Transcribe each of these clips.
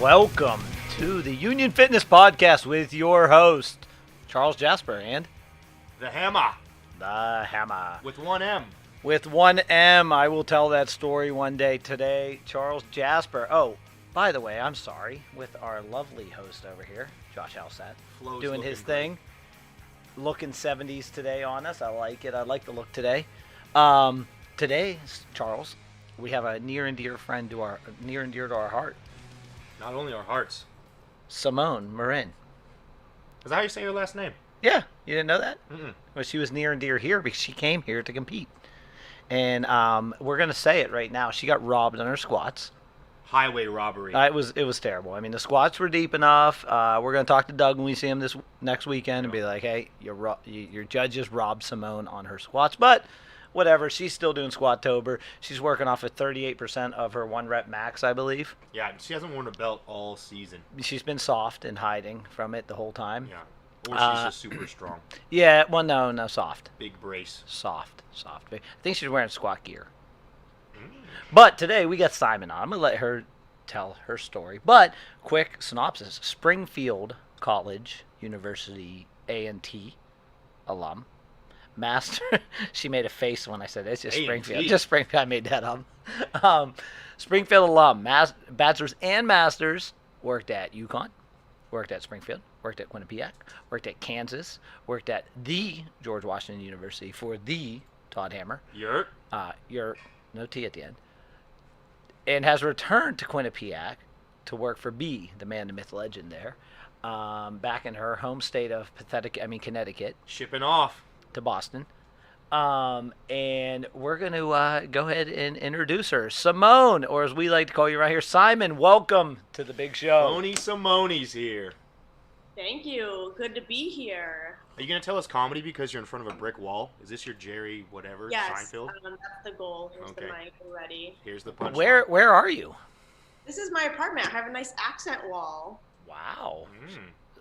Welcome to the Union Fitness Podcast with your host, Charles Jasper, and The Hammer. the Hammer. With one M. With one M, I will tell that story one day. Today, Charles Jasper. Oh, by the way, I'm sorry, with our lovely host over here, Josh Alsat, Flo's doing his looking thing. Looking 70s today on us. I like it. I like the look today. Today, Charles, we have a near and dear friend to our heart, Not only our hearts. Simone Morin. Is that how you say your last name? Yeah, you didn't know that? Mm-mm. Well, she was near and dear here because she came here to compete. And we're going to say it right now. She got robbed on her squats. Highway robbery. It was terrible. I mean, the squats were deep enough. We're going to talk to Doug when we see him this next weekend and be like, hey, your judges robbed Simone on her squats. But whatever, she's still doing Squattober. She's working off at 38% of her one rep max, I believe. Yeah, she hasn't worn a belt all season. She's been soft and hiding from it the whole time. Yeah. Or she's just super strong. Yeah, well, no, soft. Big brace. Soft. I think she's wearing squat gear. But today we got Simon on. I'm going to let her tell her story. But quick synopsis. Springfield College University A&T alum. Master. She made a face when I said it. It's just A&T. Springfield. Just Springfield. I made that up. Springfield alum. Bachelor's and Master's. Worked at UConn. Worked at Springfield. Worked at Quinnipiac. Worked at Kansas. Worked at the George Washington University for the Todd Hammer. You're? No T at the end. And has returned to Quinnipiac to work for B, the man, the myth, legend there, back in her home state of Connecticut, Shipping off. to Boston. And we're going to go ahead and introduce her. Simone, or as we like to call you right here, Simon, welcome to the big show. Simone's here. Thank you. Good to be here. Are you going to tell us comedy because you're in front of a brick wall? Is this your Jerry whatever, Yes, Seinfeld? that's the goal. Here's Okay. the mic. We're ready. Here's the punchline. Where are you? This is my apartment. I have a nice accent wall. Wow.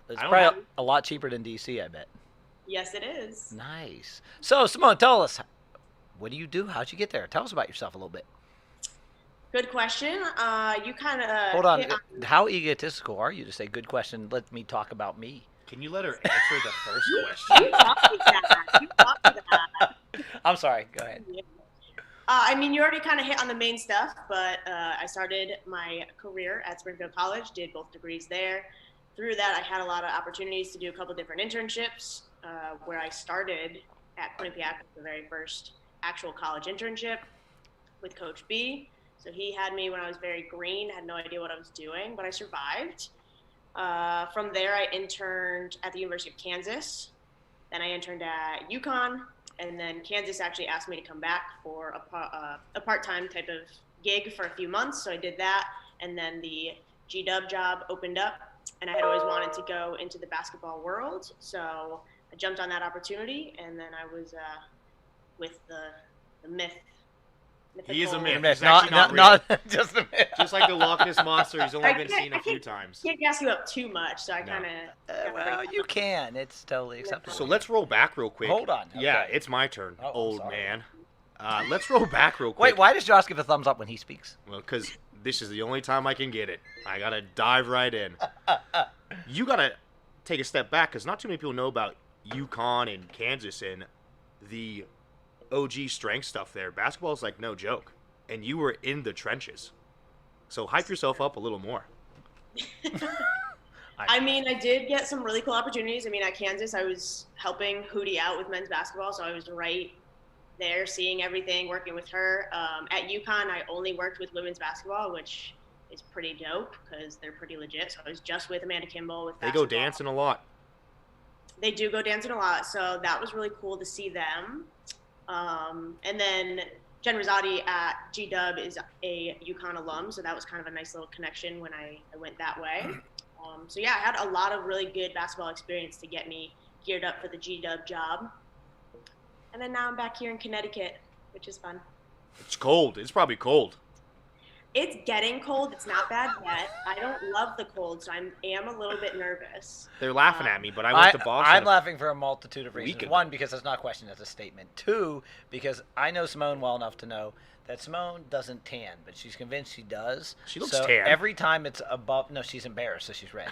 It's I don't probably have- a lot cheaper than DC, I bet. Yes, it is. Nice. So, Simone, tell us, what do you do? How'd you get there? Tell us about yourself a little bit. Good question. You kind of Hold on. How egotistical are you to say, good question, let me talk about me? Can you let her answer the first question? You taught me that. You taught me that. I'm sorry. Go ahead. You already kind of hit on the main stuff, but I started my career at Springfield College, did both degrees there. Through that, I had a lot of opportunities to do a couple different internships, where I started at Quinnipiac, the very first actual college internship with Coach B. So he had me when I was very green, had no idea what I was doing, but I survived. From there, I interned at the University of Kansas. Then I interned at UConn. And then Kansas actually asked me to come back for a part-time type of gig for a few months. So I did that. And then the G-Dub job opened up. And I had always wanted to go into the basketball world. So I jumped on that opportunity. And then I was with the myth. He is a mythical- myth. He's actually not real. not just a myth. Just like the Loch Ness Monster, he's only I been can't- seen I a few can't- times. Can't gas you up too much. So I No. kind of. Well, you can. It's totally acceptable. So let's roll back real quick. Hold on. Yeah, Okay. it's my turn, Oh, I'm old sorry. man. Let's roll back real Wait, quick. why does Josh give a thumbs up when he speaks? Well, because this is the only time I can get it. I got to dive right in. You got to take a step back because not too many people know about UConn and Kansas and the OG strength stuff there. Basketball is like no joke. And you were in the trenches. So hype yourself up a little more. I did get some really cool opportunities. At Kansas, I was helping Hootie out with men's basketball, so I was right there, seeing everything, working with her. At UConn, I only worked with women's basketball, which is pretty dope because they're pretty legit. So I was just with Amanda Kimball with They basketball. go dancing a lot. They do go dancing a lot, so that was really cool to see them. And then Jen Rosati at G-Dub is a UConn alum, so that was kind of a nice little connection when I went that way. I had a lot of really good basketball experience to get me geared up for the G-Dub job. And then now I'm back here in Connecticut, which is fun. It's cold. It's probably cold. It's getting cold. It's not bad yet. I don't love the cold, so I am a little bit nervous. They're laughing at me, but I went to Boston. I'm laughing for a multitude of reasons. week ago. One, because it's not a question, it's a statement. Two, because I know Simone well enough to know that Simone doesn't tan, but she's convinced she does. She looks so tan. Every time it's above, no, she's embarrassed, so she's red.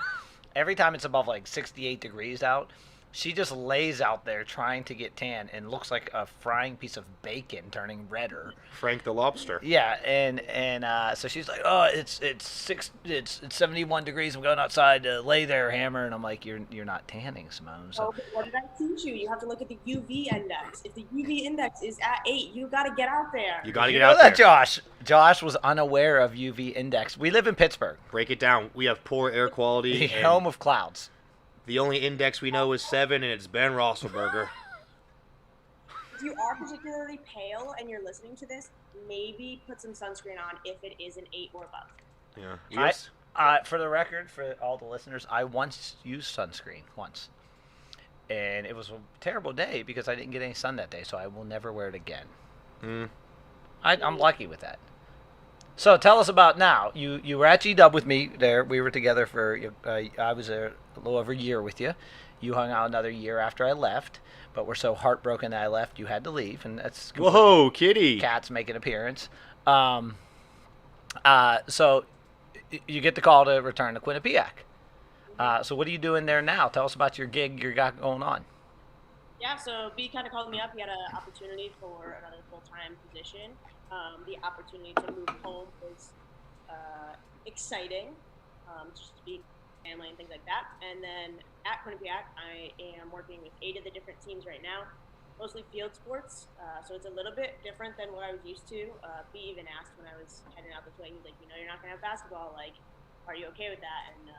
Every time it's above like 68 degrees out, she just lays out there trying to get tan and looks like a frying piece of bacon turning redder. Frank the Lobster. Yeah, and so she's like, oh, it's 71 degrees. I'm going outside to lay there, hammer, and I'm like, you're not tanning, Simone. So Oh, what did I teach you? You have to look at the UV index. If the UV index is at 8, you got to get out there. You got to you get know out that, there. Josh. Josh was unaware of UV index. We live in Pittsburgh, Break it down. We have poor air quality. the and home of clouds. the only index we know is 7, and it's Ben Roethlisberger. If you are particularly pale and you're listening to this, maybe put some sunscreen on if it is an 8 or above. Yeah. I- Yes. For the record, for all the listeners, I once used sunscreen and it was a terrible day because I didn't get any sun that day, so I will never wear it again. Mm. I'm lucky with that. So tell us about now. You were at G-Dub with me there. We were together for, I was there a little over a year with you. You hung out another year after I left, but we're so heartbroken that I left, you had to leave, and that's Whoa, kitty. Cats make an appearance. So you get the call to return to Quinnipiac. So what are you doing there now? Tell us about your gig you got going on. Yeah, so B kind of called me up. He had an opportunity for another full-time position. The opportunity to move home was exciting, just to be family and things like that. And then at Quinnipiac, I am working with 8 of the different teams right now, mostly field sports. So it's a little bit different than what I was used to. B even asked when I was heading out this way, he was like, you're not going to have basketball. Like, are you okay with that? And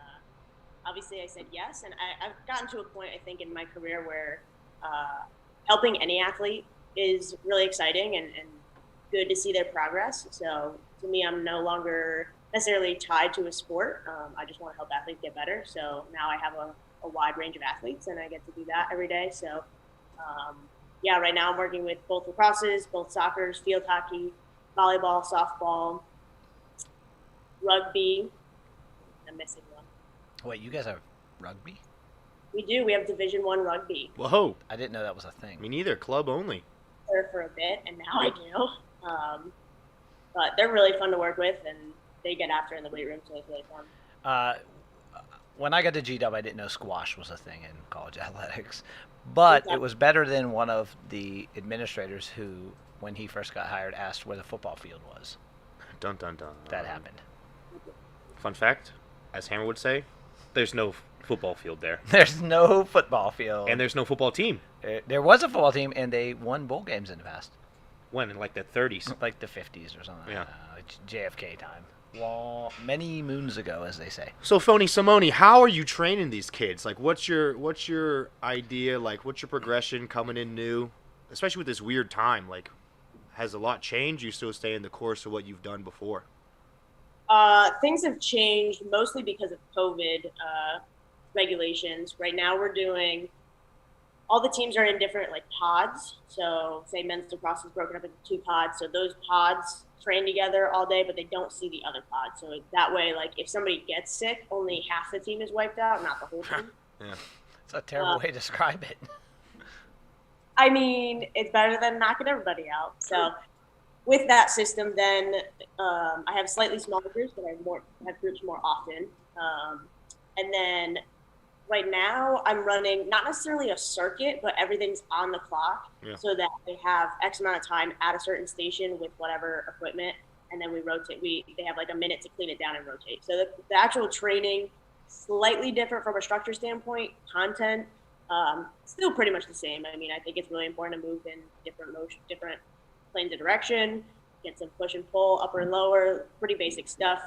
obviously I said yes. And I've gotten to a point, I think, in my career where helping any athlete is really exciting and good to see their progress. So to me, I'm no longer necessarily tied to a sport. I just want to help athletes get better. So now I have a wide range of athletes, and I get to do that every day. So yeah, right now I'm working with both lacrosses, both soccers, field hockey, volleyball, softball, rugby. I'm missing one. Wait, you guys have rugby? We do. We have Division I rugby. Whoa. I didn't know that was a thing. Me neither. Club only. There for a bit, and now I do. But they're really fun to work with, and they get after in the weight room, so it's really fun. When I got to G-Dub, I didn't know squash was a thing in college athletics. But it was better than one of the administrators who, when he first got hired, asked where the football field was. Dun, dun, dun. That happened. Fun fact, as Hammer would say, there's no football field there. There's no football field. And there's no football team. There was a football team, and they won bowl games in the past. When? In like the 30s. Like the 50s or something. Yeah. It's JFK time. Well, many moons ago, as they say. So, Phony Simone, how are you training these kids? Like, what's your idea? Like, what's your progression coming in new? Especially with this weird time. Like, has a lot changed? You still stay in the course of what you've done before? Things have changed mostly because of COVID regulations. Right now we're doing, all the teams are in different like pods. So say men's lacrosse is broken up into 2 pods. So those pods train together all day, but they don't see the other pod. So that way, like if somebody gets sick, only half the team is wiped out, not the whole team. Yeah. It's a terrible way to describe it. I mean, it's better than knocking everybody out. So with that system, then I have slightly smaller groups, but I have groups more often. And then right now I'm running not necessarily a circuit, but everything's on the clock so that they have X amount of time at a certain station with whatever equipment, and then we rotate. They have like a minute to clean it down and rotate. So the actual training, slightly different from a structure standpoint, content, still pretty much the same. I mean, I think it's really important to move in different planes of direction, get some push and pull, upper and lower, pretty basic stuff.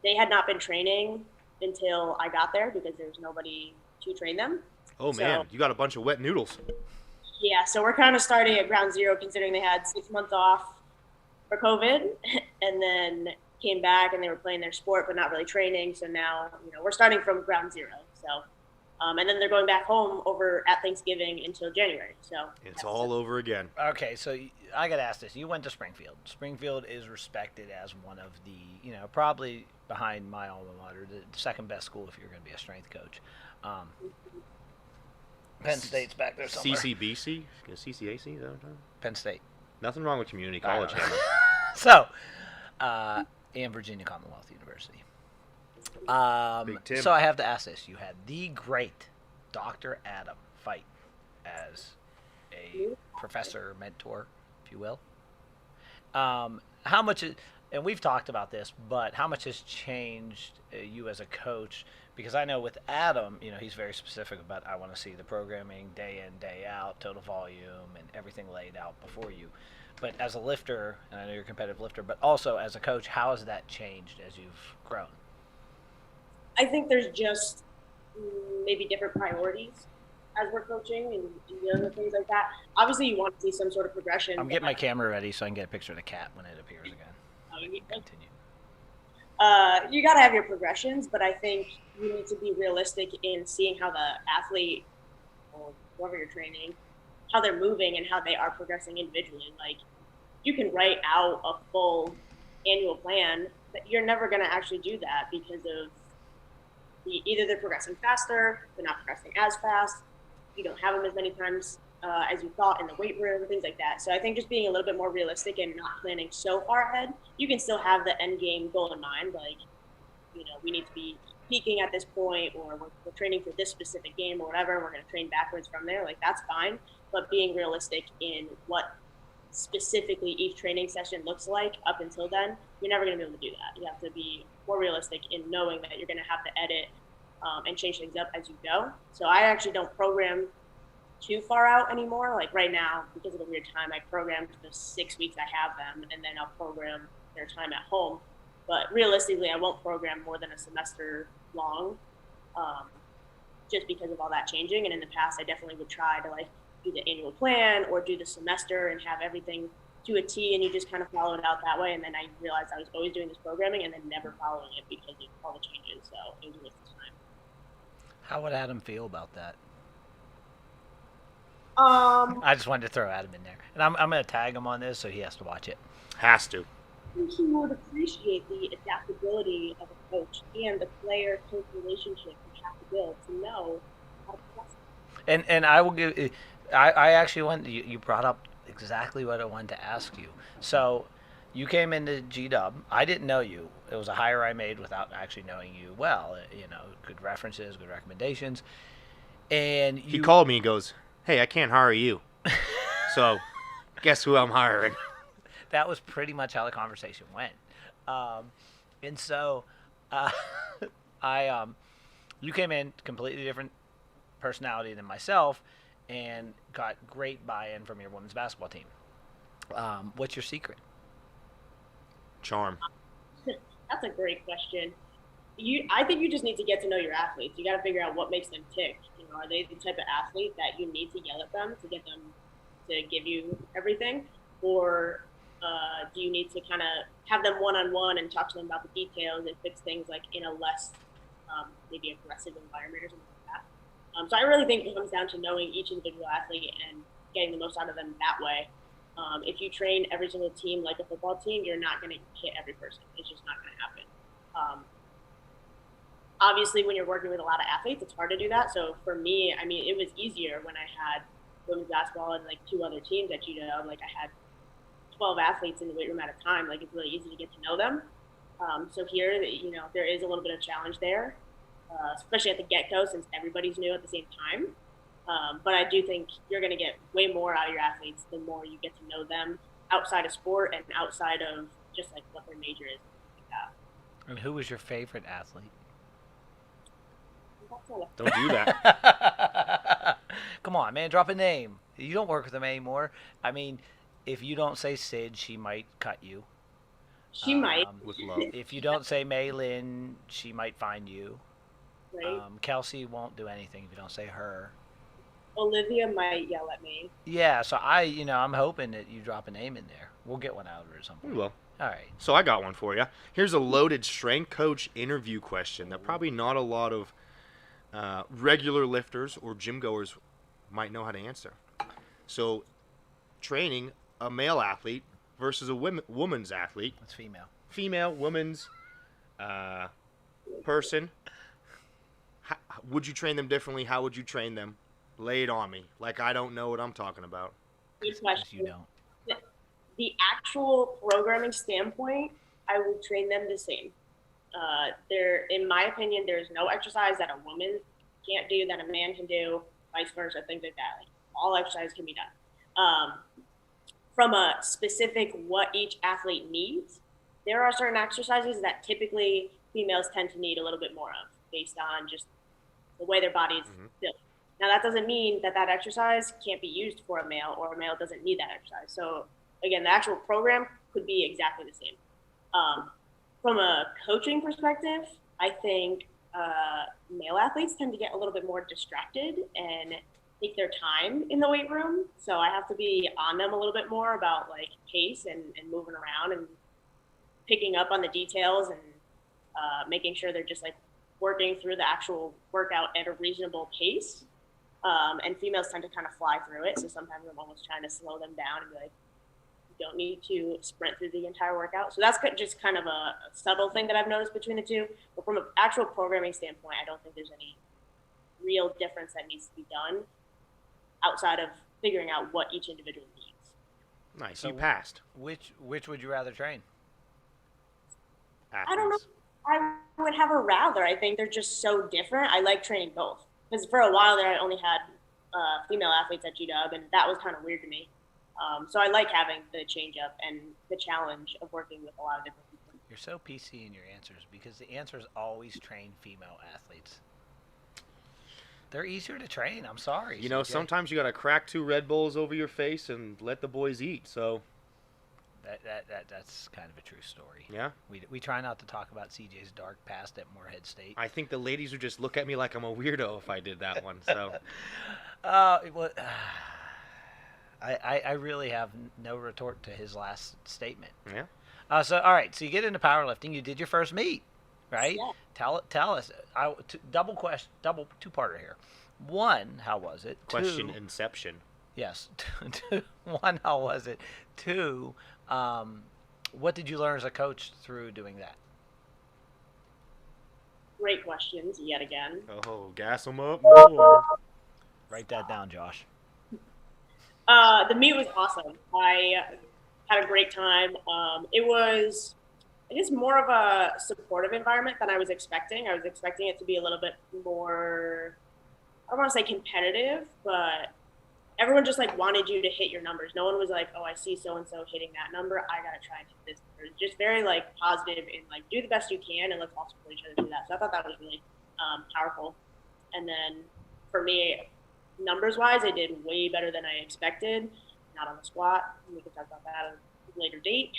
They had not been training until I got there because there was nobody to train them. Oh, man. You got a bunch of wet noodles. Yeah, so we're kind of starting at ground zero considering they had 6 months off for COVID and then came back and they were playing their sport but not really training. So now, we're starting from ground zero. So And then they're going back home over at Thanksgiving until January. So It's all over again. Okay, so I got to ask this. You went to Springfield. Springfield is respected as one of the, probably behind my alma mater, the second best school if you're going to be a strength coach. Penn State's back there somewhere. CCBC? CCAC? Is that what I'm talking? Penn State. Nothing wrong with community college. So, and Virginia Commonwealth University. Big Tim. So I have to ask this. You had the great Dr. Adam Fight as a professor, mentor, if you will. How much, and we've talked about this, but how much has changed you as a coach? Because I know with Adam, he's very specific about, I want to see the programming day in, day out, total volume, and everything laid out before you. But as a lifter, and I know you're a competitive lifter, but also as a coach, how has that changed as you've grown? I think there's just maybe different priorities as we're coaching and other things like that. Obviously, you want to see some sort of progression. I'm getting my camera ready so I can get a picture of the cat when it appears again. Continue. You got to have your progressions, but I think you need to be realistic in seeing how the athlete, or whoever you're training, how they're moving and how they are progressing individually. Like, you can write out a full annual plan, but you're never going to actually do that because of either they're progressing faster, they're not progressing as fast, you don't have them as many times as you thought in the weight room, things like that. So I think just being a little bit more realistic and not planning so far ahead, you can still have the end game goal in mind. Like, we need to be peaking at this point, or we're training for this specific game or whatever, and we're going to train backwards from there. Like, that's fine. But being realistic in what specifically each training session looks like up until then, you're never going to be able to do that. You have to be more realistic in knowing that you're going to have to edit and change things up as you go. So I actually don't program too far out anymore. Like right now, because of the weird time, I program the 6 weeks I have them, and then I'll program their time at home. But realistically, I won't program more than a semester long, just because of all that changing. And in the past, I definitely would try to do the annual plan or do the semester and have everything to a T, and you just kind of follow it out that way. And then I realized I was always doing this programming and then never following it because of all the changes. So it was a waste of time. How would Adam feel about that? I I just wanted to throw Adam in there, and I'm going to tag him on this so he has to watch it. Has to. think he would appreciate the adaptability of a coach and the player-coach relationship you have to build to know how to progress. And I will give. I actually went. You brought up exactly what I wanted to ask you. So, you came into GW. I didn't know you. It was a hire I made without actually knowing you well. Good references, good recommendations, and He called me and goes, "Hey, I can't hire you." So, guess who I'm hiring? That was pretty much how the conversation went. And so, you came in completely different personality than myself, and got great buy-in from your women's basketball team. What's your secret? Charm. That's a great question. I think you just need to get to know your athletes. You got to figure out what makes them tick. Are they the type of athlete that you need to yell at them to get them to give you everything, or do you need to kind of have them one-on-one and talk to them about the details and fix things like in a less maybe aggressive environment or something like that? So I really think it comes down to knowing each individual athlete and getting the most out of them that way. If you train every single team like a football team, you're not going to hit every person. It's just not going to happen. Obviously, when you're working with a lot of athletes, it's hard to do that. So for me, I mean, it was easier when I had women's basketball and like 2 other teams at GW. Like I had 12 athletes in the weight room at a time. Like it's really easy to get to know them. So here, there is a little bit of challenge there, especially at the get-go since everybody's new at the same time. But I do think you're going to get way more out of your athletes the more you get to know them outside of sport and outside of just like what their major is. Like that. And who was your favorite athlete? Don't do that. Come on, man, drop a name. You don't work with them anymore. I mean, if you don't say Sid, she might cut you. She might. With love. If you don't say May Lynn, she might find you. Right. Kelsey won't do anything if you don't say her. Olivia might yell at me. Yeah, so I'm hoping that you drop a name in there. We'll get one out of her or something. We will. All right. So I got one for you. Here's a loaded strength coach interview question that probably not a lot of regular lifters or gym goers might know how to answer. So, training a male athlete versus a woman's athlete. That's female. Female, woman's person. Would you train them differently? How would you train them? Lay it on me. Like I don't know what I'm talking about. Good Because question. you don't. The actual programming standpoint, I would train them the same. In my opinion, there's no exercise that a woman can't do that a man can do, vice versa, things like that. Like, all exercise can be done. From a specific what each athlete needs, there are certain exercises that typically females tend to need a little bit more of based on just the way their body is built. Now, that doesn't mean that that exercise can't be used for a male or a male doesn't need that exercise. So, again, the actual program could be exactly the same. From a coaching perspective, I think male athletes tend to get a little bit more distracted and take their time in the weight room. So I have to be on them a little bit more about like pace and moving around and picking up on the details and making sure they're just like working through the actual workout at a reasonable pace. And females tend to kind of fly through it. So sometimes I'm almost trying to slow them down and be like, you don't need to sprint through the entire workout. So that's just kind of a subtle thing that I've noticed between the two. But from an actual programming standpoint, I don't think there's any real difference that needs to be done outside of figuring out what each individual needs. Nice, So you passed. Which would you rather train? Athletes. I don't know. I would have a rather. I think they're just so different. I like training both. Because for a while there, I only had female athletes at GW, and that was kind of weird to me. So I like having the change up and the challenge of working with a lot of different people. You're so PC in your answers because the answer is always train female athletes. They're easier to train. I'm sorry. You know, CJ. sometimes you gotta crack 2 Red Bulls over your face and let the boys eat. So that's kind of a true story. yeah, We try not to talk about CJ's dark past at Moorhead State. I think the ladies would just look at me like I'm a weirdo if I did that one. So Well, I really have no retort to his last statement. yeah, So all right, so you get into powerlifting. You did your first meet, right? Yeah. Tell us. Double two-parter here. One, how was it? question Two, inception. yes. One, how was it? Two, what did you learn as a coach through doing that? Great questions yet again. Oh, gas them up more. Write that down, Josh. The meet was awesome. I had a great time. It was, I guess, more of a supportive environment than I was expecting. I was expecting it to be a little bit more, I don't want to say competitive, but everyone just like wanted you to hit your numbers. No one was like, oh, I see so-and-so hitting that number, I got to try and hit this. It was just very like positive and like do the best you can and let's all support each other do that. So I thought that was really powerful. And then for me, numbers-wise, I did way better than I expected. Not on the squat. We can talk about that at a later date.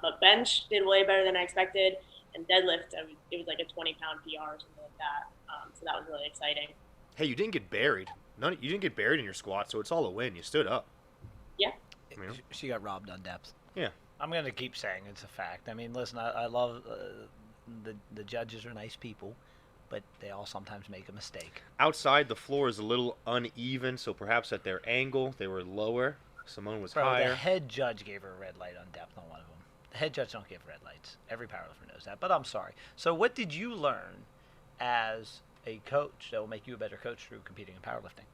But bench did way better than I expected. And deadlift, it was like a 20-pound PR or something like that. So that was really exciting. Hey, you didn't get buried. You didn't get buried in your squat, so it's all a win. You stood up. Yeah. Yeah. She got robbed on depth. Yeah. I'm going to keep saying it's a fact. I mean, listen, I love the judges are nice people, but they all sometimes make a mistake. Outside, the floor is a little uneven, so perhaps at their angle, they were lower. Simone was Bro, higher. the head judge gave her a red light on depth on one of them. The head judge don't give red lights. Every powerlifter knows that, but I'm sorry. So what did you learn as a coach that will make you a better coach through competing in powerlifting?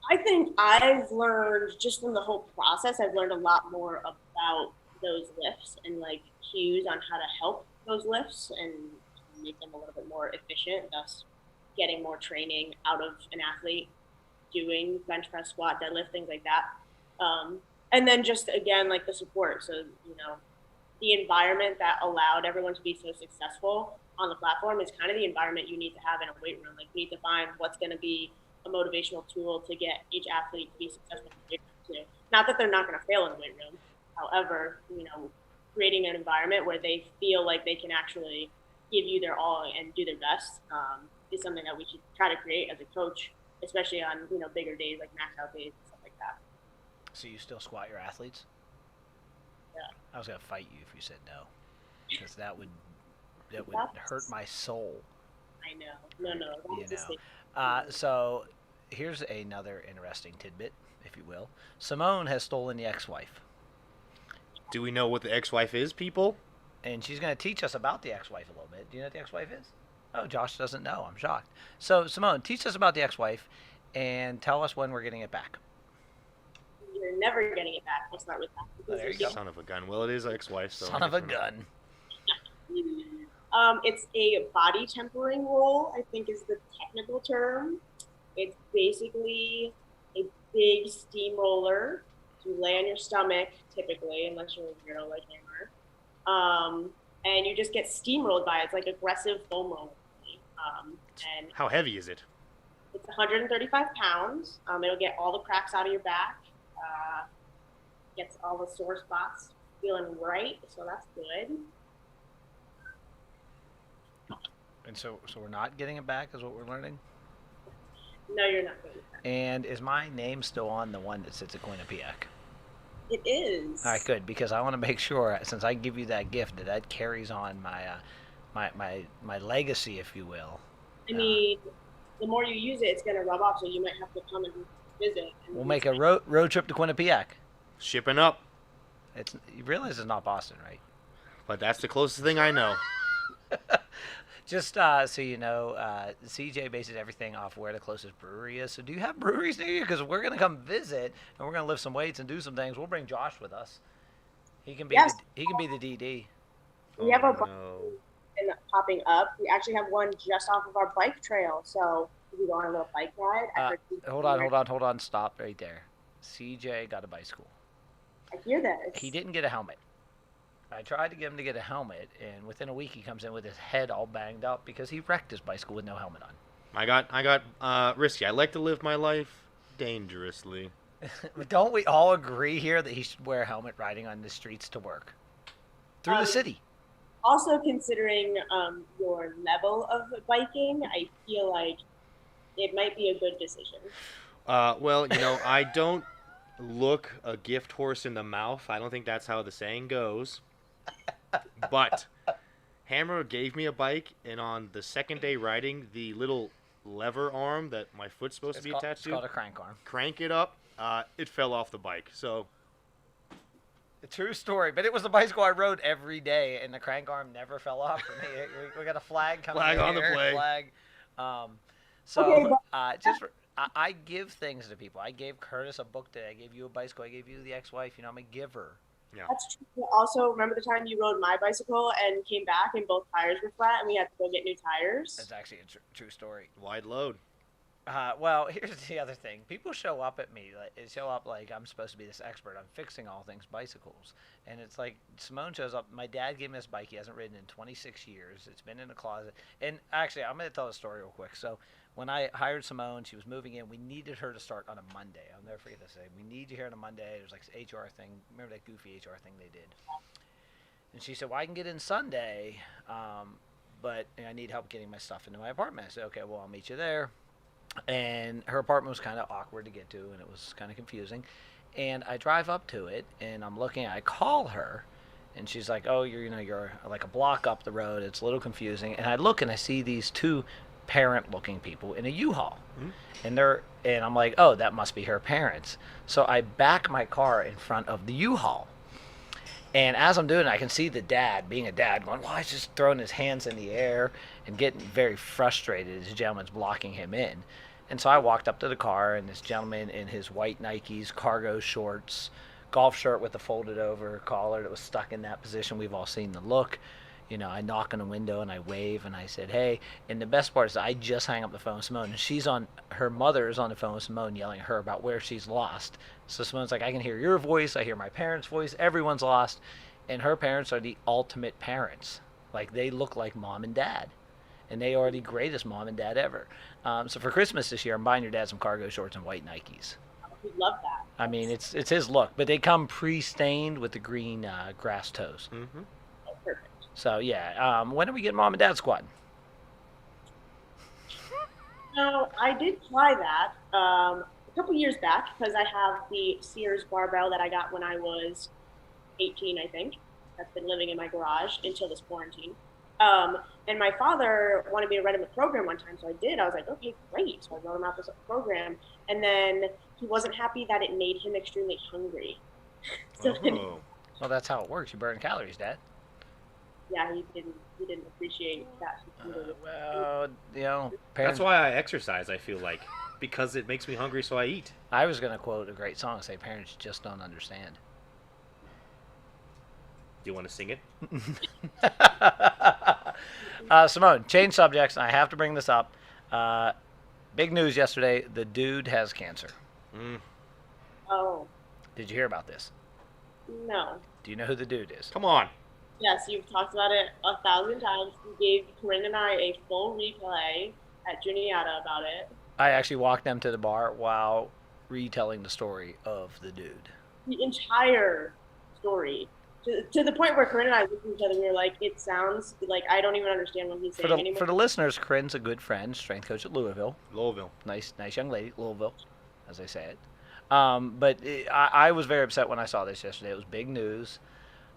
I think I've learned just from the whole process, I've learned a lot more about those lifts and like cues on how to help those lifts and make them a little bit more efficient, thus getting more training out of an athlete doing bench press, squat, deadlift, things like that. And then just again, like the support. So, the environment that allowed everyone to be so successful on the platform is kind of the environment you need to have in a weight room. Like, you need to find what's going to be a motivational tool to get each athlete to be successful in the weight room too. Not that they're not going to fail in the weight room. However, creating an environment where they feel like they can actually give you their all and do their best is something that we should try to create as a coach, especially on, bigger days like max out days and stuff like that. So you still squat your athletes? Yeah. I was going to fight you if you said no, because that would That's- hurt my soul. I know. No, You that's a know. state. So here's another interesting tidbit, if you will. Simone has stolen the ex-wife, Do we know what the ex-wife is, people? and she's going to teach us about the ex-wife a little bit. Do you know what the ex-wife is? Oh, Josh doesn't know. I'm shocked. So Simone, teach us about the ex-wife, and tell us when we're getting it back. You're never getting it back. We'll start with that. Oh, there you go. Son of a gun. Well, it is ex-wife, so Son I of guess a we're not- gun. It's a body tempering roll, I think is the technical term. It's basically a big steamroller. You lay on your stomach, typically, unless you're a weirdo like Hammer. And you just get steamrolled by it. It's like aggressive foam roller. And How heavy is it? it's 135 pounds. It'll get all the cracks out of your back, gets all the sore spots feeling right, so that's good. And so we're not getting it back, is what we're learning. No, you're not good. And is my name still on the one that sits at Quinnipiac? It is. All right, good, because I want to make sure, since I give you that gift, that carries on my legacy, if you will. I mean, the more you use it, it's going to rub off, so you might have to come and visit. And We'll make a road trip to Quinnipiac. Shipping up. You realize it's not Boston, right? But that's the closest thing I know. Just so you know, CJ bases everything off where the closest brewery is. So do you have breweries near you? Because we're going to come visit, and we're going to lift some weights and do some things. We'll bring Josh with us. He can be Yes. he can be the DD. We have a no. button popping up. We actually have one just off of our bike trail, so we can go on a little bike ride. Hold on. Stop right there. CJ got a bicycle. I hear this. He didn't get a helmet. I tried to get him to get a helmet, and within a week he comes in with his head all banged up because he wrecked his bicycle with no helmet on. I got risky. I like to live my life dangerously. But don't we all agree here that he should wear a helmet riding on the streets to work? Through the city. Also, considering your level of biking, I feel like it might be a good decision. Well, I don't look a gift horse in the mouth. I don't think that's how the saying goes. But Hammer gave me a bike, and on the second day riding, the little lever arm that my foot's supposed to be attached It's to, called a crank arm. crank it up, it fell off the bike. So A true story, but it was the bicycle I rode every day, and the crank arm never fell off for me. We got a flag coming. Flag on the here, play. Flag. Okay, I give things to people. I gave Curtis a book today. I gave you a bicycle. I gave you the ex-wife. I'm a giver. That's true. Also, remember the time you rode my bicycle and came back and both tires were flat and we had to go get new tires? That's actually a true story. wide load. Well, here's the other thing. People show up at me. Like I'm supposed to be this expert. I'm fixing all things bicycles. And it's like Simone shows up. My dad gave me this bike. He hasn't ridden in 26 years. It's been in the closet. And actually, I'm going to tell the story real quick. So when I hired Simone, she was moving in. We needed her to start on a Monday. I'll never forget this day. We need you here on a Monday. There's like this HR thing. Remember that goofy HR thing they did? And she said, well, I can get in Sunday, but I need help getting my stuff into my apartment. I said, okay, well, I'll meet you there. And her apartment was kind of awkward to get to, and it was kind of confusing. And I drive up to it, and I'm looking. I call her, and she's like, "Oh, you're like a block up the road. It's a little confusing." And I look, and I see these two parent-looking people in a U-Haul, and I'm like, "Oh, that must be her parents." So I back my car in front of the U-Haul. And as I'm doing it, I can see the dad, being a dad, going, well, he's just throwing his hands in the air and getting very frustrated as the gentleman's blocking him in. And so I walked up to the car, and this gentleman in his white Nikes, cargo shorts, golf shirt with a folded over collar that was stuck in that position. We've all seen the look. I knock on the window and I wave and I said, hey. And the best part is I just hang up the phone with Simone, and her mother is on the phone with Simone yelling at her about where she's lost. So Simone's like, I can hear your voice, I hear my parents' voice, everyone's lost. And her parents are the ultimate parents. Like, they look like mom and dad. And they are the greatest mom and dad ever. So for Christmas this year, I'm buying your dad some cargo shorts and white Nikes. We love that. I mean, it's his look, but they come pre-stained with the green grass toes. Mm-hmm. Oh, perfect. So yeah, when are we getting mom and dad squatting? No, I did try that a couple years back because I have the Sears barbell that I got when I was 18, I think. That's been living in my garage until this quarantine. And my father wanted me to write him a program one time, so I did. I was like, okay, great. So I wrote him out this program, and then he wasn't happy that it made him extremely hungry. So then, Oh. Well, that's how it works. You burn calories, Dad. yeah, he didn't appreciate that. Well, That's parents. why I exercise, I feel like. Because it makes me hungry, so I eat. I was gonna quote a great song and say parents just don't understand. Do you want to sing it? Simone, change subjects. I have to bring this up. Big news yesterday. The dude has cancer. Mm. Oh, Did you hear about this? no. Do you know who the dude is? Come on. Yes, you've talked about it 1,000 times. You gave Corinne and I a full replay at Juniata about it. I actually walked them to the bar while retelling the story of the dude. The entire story. To the point where Corinne and I looked at each other and we were like, it sounds like I don't even understand what he's saying anymore. For the listeners, Corinne's a good friend, strength coach at Louisville. Louisville. Nice young lady, Louisville, as they say it. I was very upset when I saw this yesterday. It was big news.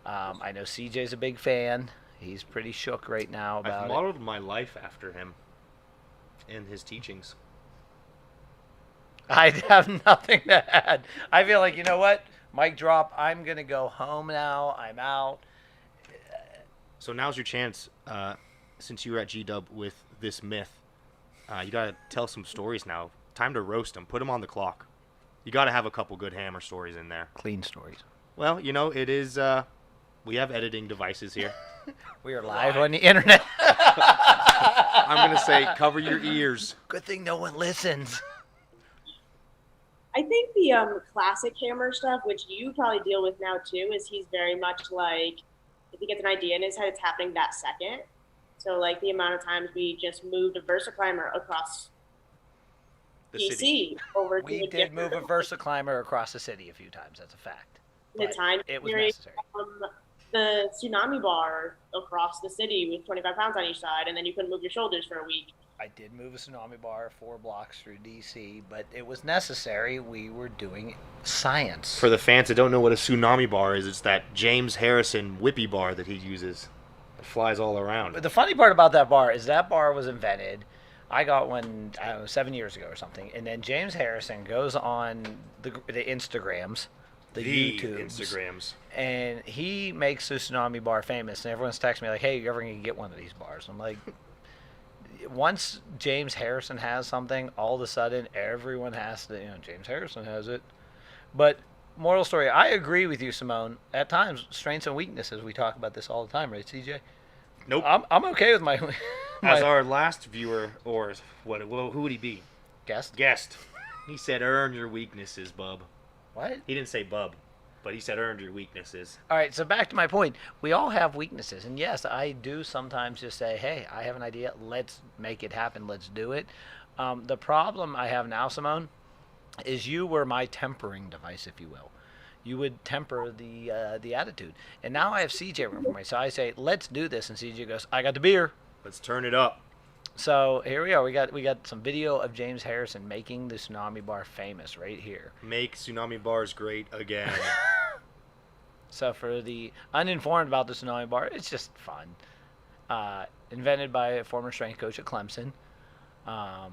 I know CJ's a big fan. He's pretty shook right now about I've it. modeled my life after him and his teachings. I have nothing to add. I feel like, you know what? Mic drop. I'm going to go home now. I'm out. So now's your chance, since you were at G-Dub with this myth. You got to tell some stories now. Time to roast them. Put them on the clock. You got to have a couple good hammer stories in there. Clean stories. Well, it is, we have editing devices here. We are live on the internet. I'm going to say cover your ears. Good thing no one listens. I think the classic Hammer stuff, which you probably deal with now too, is he's very much like, if he gets an idea in his head, it's happening that second. So like the amount of times we just moved a VersaClimber across The DC city. over to We a did move different a VersaClimber across the city a few times. That's a fact. the But time it was period necessary. from the tsunami bar across the city with 25 pounds on each side, and then you couldn't move your shoulders for a week. I did move a tsunami bar 4 blocks through DC, but it was necessary. We were doing science. For the fans that don't know what a tsunami bar is, it's that James Harrison whippy bar that he uses. It flies all around. But the funny part about that bar is that bar was invented. I got one, I don't know, 7 years ago or something. And then James Harrison goes on the Instagrams, the YouTubes. Instagrams. And he makes the tsunami bar famous. And everyone's texting me like, hey, you ever going to get one of these bars? I'm like, once James Harrison has something, all of a sudden everyone has to, James Harrison has it. But moral story, I agree with you, Simone. At times, strengths and weaknesses, we talk about this all the time, right, CJ? Nope. I'm okay with my As our last viewer, or who would he be? guest. Guest. He said, earn your weaknesses, bub. What? He didn't say bub, but he said earn your weaknesses. All right, so back to my point. We all have weaknesses. And yes, I do sometimes just say, hey, I have an idea. Let's make it happen. Let's do it. The problem I have now, Simone, is you were my tempering device, if you will. You would temper the attitude. And now I have CJ room for me. So I say, let's do this. And CJ goes, I got the beer. Let's turn it up. So here we are. We got some video of James Harrison making the tsunami bar famous right here. Make tsunami bars great again. So for the uninformed about the tsunami bar, it's just fun. Invented by a former strength coach at Clemson. I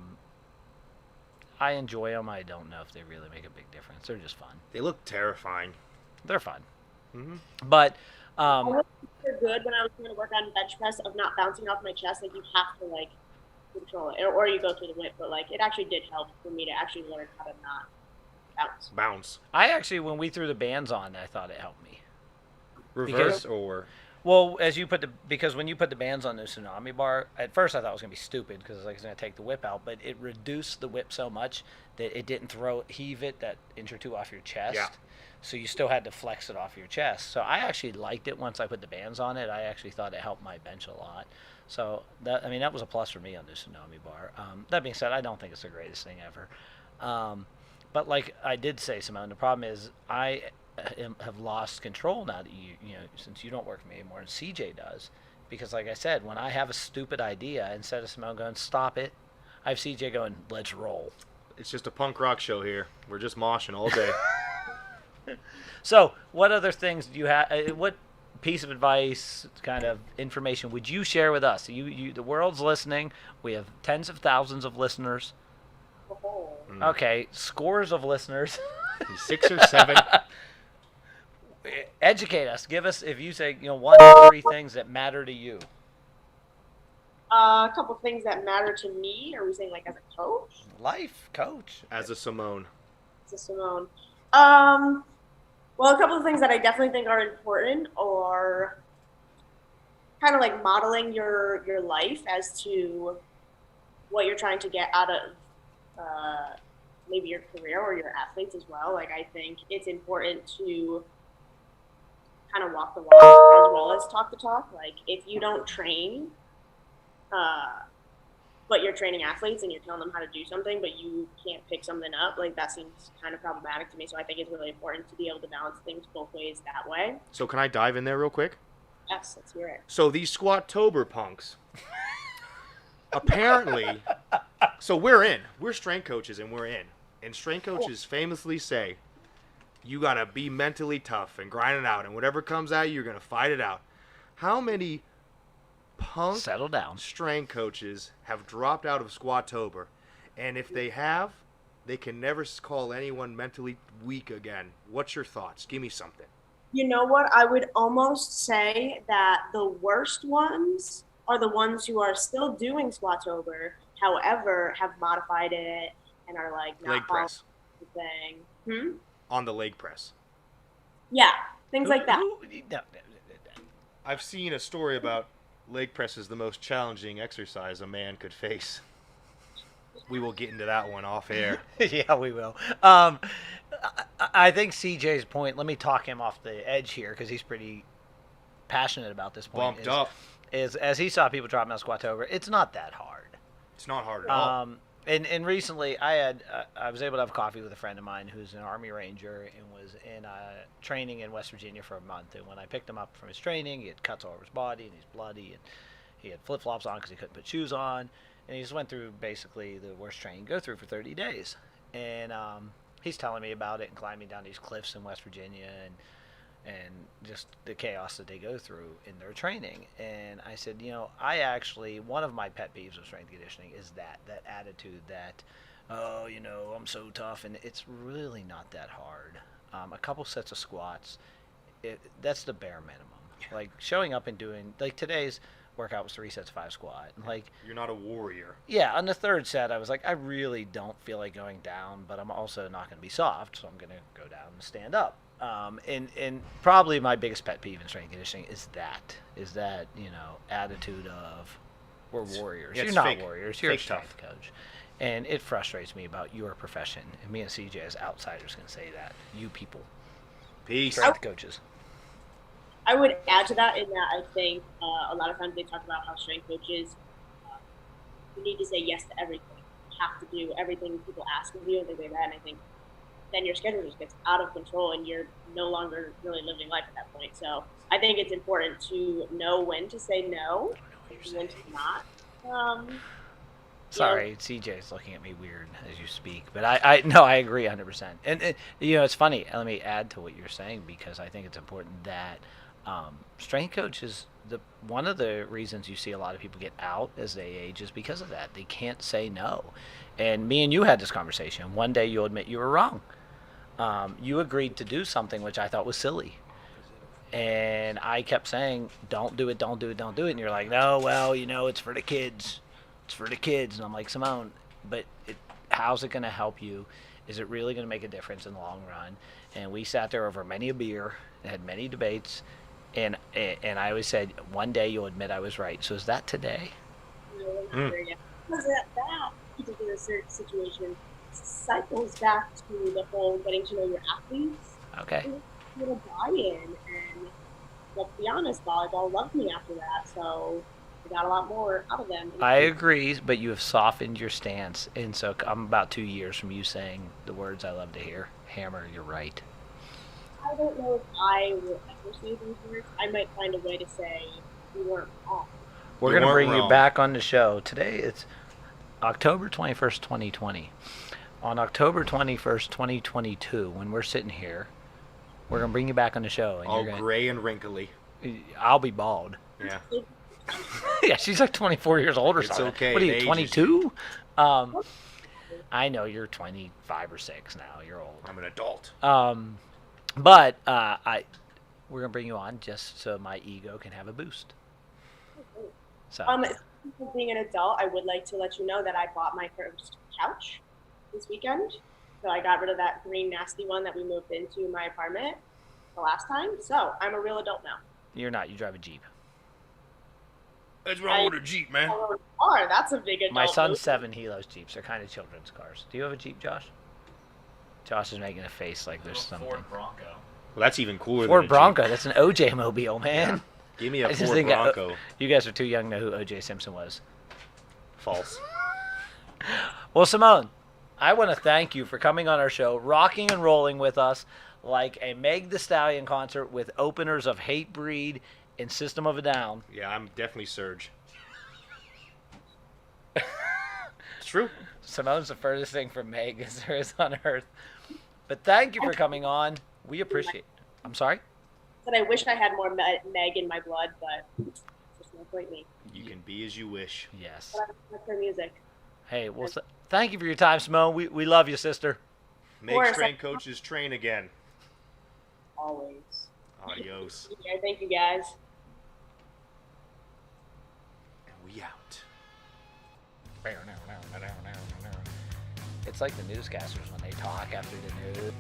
enjoy them. I don't know if they really make a big difference. They're just fun. They look terrifying. They're fun. Mm-hmm. But I wasn't super good when I was going to work on bench press of not bouncing off my chest. Like you have to like control it, or you go through the whip. But like it actually did help for me to actually learn how to not bounce. Bounce. I actually, when we threw the bands on, I thought it helped me. Reverse or... Well, because when you put the bands on the tsunami bar, at first I thought it was gonna be stupid because like it's gonna take the whip out, but it reduced the whip so much that it didn't heave it that inch or two off your chest. Yeah. So you still had to flex it off your chest. So I actually liked it once I put the bands on it. I actually thought it helped my bench a lot. So that was a plus for me on the tsunami bar. That being said, I don't think it's the greatest thing ever. But like I did say, Simone, the problem is I have lost control now that since you don't work for me anymore and CJ does, because like I said, when I have a stupid idea, instead of Simone going stop it, I have CJ going let's roll. It's just a punk rock show here. We're just moshing all day. So what other things do you have? What piece of advice, kind of information would you share with us? The world's listening. We have tens of thousands of listeners. Oh. Okay, scores of listeners. 6 or 7. Educate us. Give us, if you say, 1 to 3 things that matter to you. A couple things that matter to me. Are we saying like as a coach? Life coach. As a Simone. As a Simone. Well, a couple of things that I definitely think are important are kind of like modeling your life as to what you're trying to get out of maybe your career or your athletes as well. Like, I think it's important to kind of walk the walk as well as talk the talk. Like, if you don't train, but you're training athletes and you're telling them how to do something, but you can't pick something up, like, that seems kind of problematic to me. So I think it's really important to be able to balance things both ways that way. So can I dive in there real quick? Yes, let's hear it. So these Squattober punks, apparently, so we're strength coaches and we're in. And strength coaches famously say, you got to be mentally tough and grind it out. And whatever comes at you, you're going to fight it out. How many punk Settle down. strength coaches have dropped out of Squattober? And if they have, they can never call anyone mentally weak again. What's your thoughts? Give me something. You know what? I would almost say that the worst ones are the ones who are still doing Squattober, however, have modified it and are like not Leg press. the thing. On the leg press. Yeah, things like that. I've seen a story about leg press is the most challenging exercise a man could face. We will get into that one off air. Yeah, we will. I think CJ's point, let me talk him off the edge here because he's pretty passionate about this point. Bumped up. Is as he saw people dropping out Squattober, it's not that hard. It's not hard at all. And recently I was able to have coffee with a friend of mine who's an Army Ranger and was in training in West Virginia for a month. And when I picked him up from his training, he had cuts all over his body and he's bloody and he had flip-flops on because he couldn't put shoes on. And he just went through basically the worst training you go through for 30 days. And he's telling me about it and climbing down these cliffs in West Virginia and just the chaos that they go through in their training. And I said, one of my pet peeves of strength conditioning is that attitude that, I'm so tough, and it's really not that hard. A couple sets of squats, that's the bare minimum. Like showing up and doing, like today's workout was 3 sets of 5 squat. Like, you're not a warrior. Yeah, on the third set, I was like, I really don't feel like going down, but I'm also not going to be soft, so I'm going to go down and stand up. And probably my biggest pet peeve in strength conditioning is that attitude of we're warriors. Yeah, you're not fake, warriors. You're a fake strength tough. coach. And it frustrates me about your profession. And me and CJ as outsiders can say that. You people. Peace. Strength coaches. I would add to that in that I think a lot of times they talk about how strength coaches, you need to say yes to everything. You have to do everything people ask of you and things like that. And I think then your schedule just gets out of control and you're no longer really living life at that point. So I think it's important to know when to say no and when to not. Sorry, CJ's looking at me weird as you speak, but I agree 100%. And it's funny. Let me add to what you're saying because I think it's important that strength coaches, one of the reasons you see a lot of people get out as they age is because of that. They can't say no. And me and you had this conversation. One day you'll admit you were wrong. You agreed to do something which I thought was silly. And I kept saying, don't do it, don't do it, don't do it. And you're like, no, well, it's for the kids. It's for the kids. And I'm like, Simone, but how's it going to help you? Is it really going to make a difference in the long run? And we sat there over many a beer and had many debates. And I always said, one day you'll admit I was right. So is that today? No, we're not there yet. Because that particular situation cycles back to the whole getting to know your athletes. Okay. A little buy-in, and let's be honest, volleyball loved me after that, so I got a lot more out of them. I agree, but you have softened your stance, and so I'm about 2 years from you saying the words I love to hear. Hammer, you're right. I don't know if I will ever say those words. I might find a way to say we weren't wrong. We're going to bring you back on the show. Today it's October 21st, 2020. On October 21st, 2022, when we're sitting here, we're going to bring you back on the show. And all you're gray and wrinkly. I'll be bald. Yeah. Yeah, she's like 24 years old or It's something. okay, What are it you, ages 22? I know you're 25 or 6 now. You're old. I'm an adult. But we're gonna bring you on just so my ego can have a boost. So Being an adult, I would like to let you know that I bought my first couch this weekend. So I got rid of that green nasty one that we moved into my apartment the last time. So I'm a real adult now. you're not. You drive a Jeep. What's wrong with a Jeep, man? Oh, that's a big adult. My son's move. 7. He loves Jeeps. They're kind of children's cars. Do you have a Jeep, Josh? Josh is making a face like there's something. Ford Bronco. Well, that's even cooler Ford than a Bronco. Jeep. That's an OJ mobile, man. Give me I a just Ford think Bronco. you guys are too young to know who OJ Simpson was. False. Well, Simone, I want to thank you for coming on our show, rocking and rolling with us like a Meg Thee Stallion concert with openers of Hatebreed and System of a Down. Yeah, I'm definitely Surge. It's true. Simone's the furthest thing from Meg as there is on Earth. But thank you for coming on. We appreciate it. I'm sorry? But I wish I had more Meg in my blood, but it's just not quite me. You can be as you wish. Yes. But I like her music. Hey, well, thank you for your time, Simone. We love you, sister. Make course. train coaches train again. Always. Adios. Yeah, thank you guys. And we out. It's like the newscasters when they talk after the news.